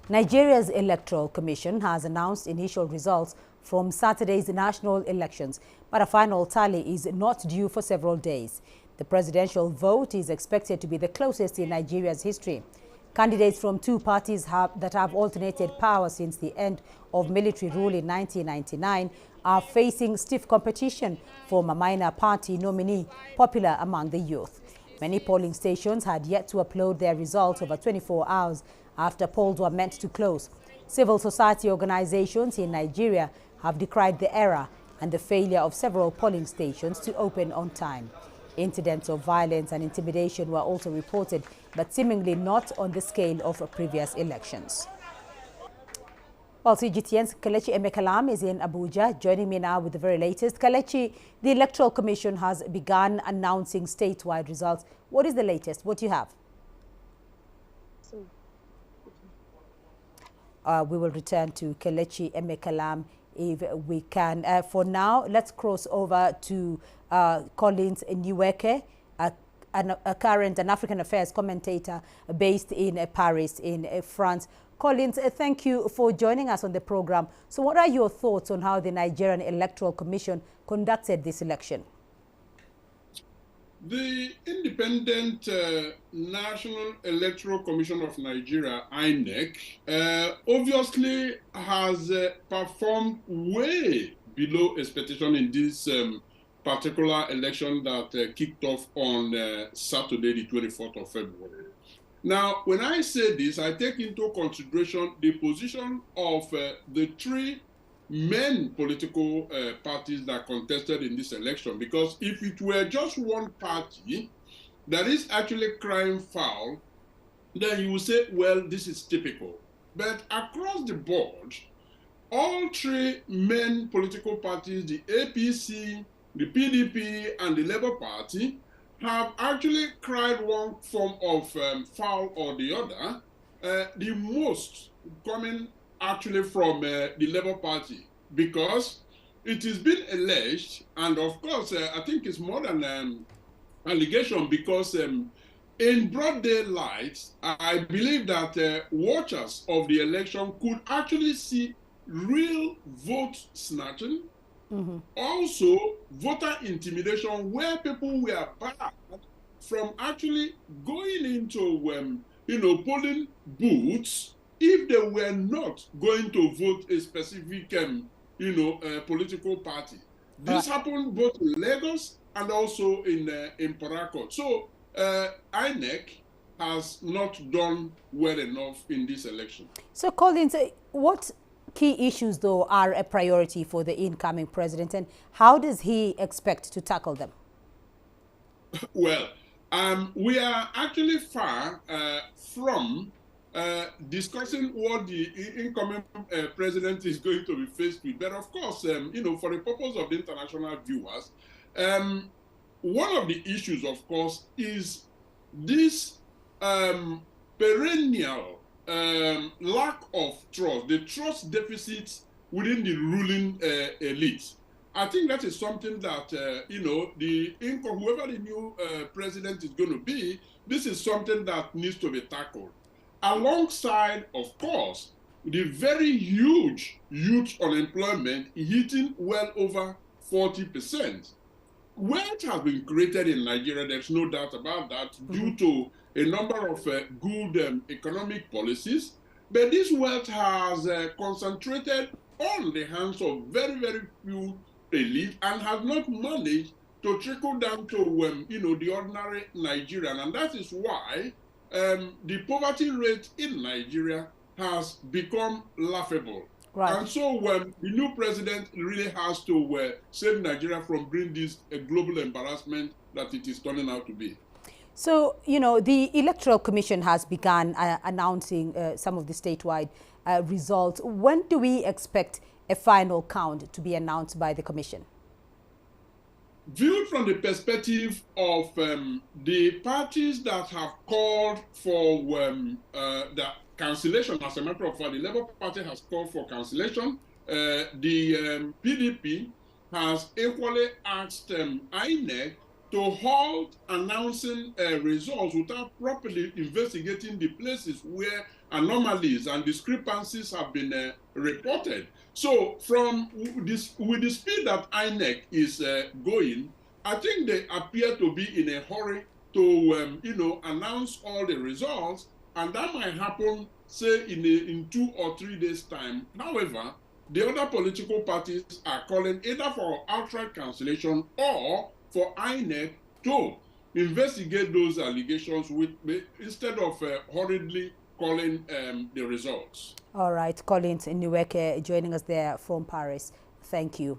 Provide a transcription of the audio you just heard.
Nigeria's Electoral Commission has announced initial results from Saturday's national elections, but a final tally is not due for several days. The presidential vote is expected to be the closest in Nigeria's history. Candidates from two parties that have alternated power since the end of military rule in 1999 are facing stiff competition from a minor party nominee popular among the youth. Many polling stations had yet to upload their results over 24 hours after polls were meant to close. Civil society organizations in Nigeria have decried the error and the failure of several polling stations to open on time. Incidents of violence and intimidation were also reported, but seemingly not on the scale of previous elections. Well, CGTN's Kelechi Emekalam is in Abuja, joining me now with the very latest. Kelechi, the Electoral Commission has begun announcing statewide results. What is the latest? What do you have? We will return to Kelechi Emekalam if we can. For now, let's cross over to Collins Nweke, a current and African affairs commentator based in Paris, in France. Collins, thank you for joining us on the program. So what are your thoughts on how the Nigerian Electoral Commission conducted this election? The Independent National Electoral Commission of Nigeria, INEC, obviously has performed way below expectation in this particular election that kicked off on Saturday, the 24th of February. Now, when I say this, I take into consideration the position of the three main political parties that contested in this election, because if it were just one party that is actually crying foul, then you would say, well, this is typical. But across the board, all three main political parties, the APC, the PDP, and the Labour Party, have actually cried one form of foul or the other, the most coming actually from the Labour Party, because it has been alleged, and of course, I think it's more than allegation, because in broad daylight, I believe that watchers of the election could actually see real vote snatching, also voter intimidation, where people were barred from actually going into polling booths if they were not going to vote a specific political party. This happened both in Lagos and also in Port Harcourt. So INEC has not done well enough in this election. So Collins, what key issues, though, are a priority for the incoming president, and how does he expect to tackle them? Well, we are actually far from discussing what the incoming president is going to be faced with. But of course, for the purpose of the international viewers, one of the issues, of course, is this perennial lack of trust, the trust deficit within the ruling elite. I think that is something that, whoever the new president is going to be, this is something that needs to be tackled. Alongside, of course, the very huge youth unemployment hitting well over 40%. Wealth has been created in Nigeria, there's no doubt about that, due to a number of good economic policies, but this wealth has concentrated on the hands of very, very few elite and has not managed to trickle down to the ordinary Nigerian, and that is why the poverty rate in Nigeria has become laughable. Right. And so the new president really has to save Nigeria from bringing this global embarrassment that it is turning out to be. So, the Electoral Commission has begun announcing some of the statewide results. When do we expect a final count to be announced by the Commission? Viewed from the perspective of the parties that have called for the cancellation, as a matter of fact, the Labour Party has called for cancellation. The PDP has equally asked INEC to halt announcing results without properly investigating the places where anomalies and discrepancies have been reported. So from this, with the speed that INEC is going, I think they appear to be in a hurry to announce all the results, and that might happen, say, in 2 or 3 days' time. However, the other political parties are calling either for outright cancellation or for INEC to investigate those allegations instead of hurriedly calling the results. All right, Collins Nweke joining us there from Paris. Thank you.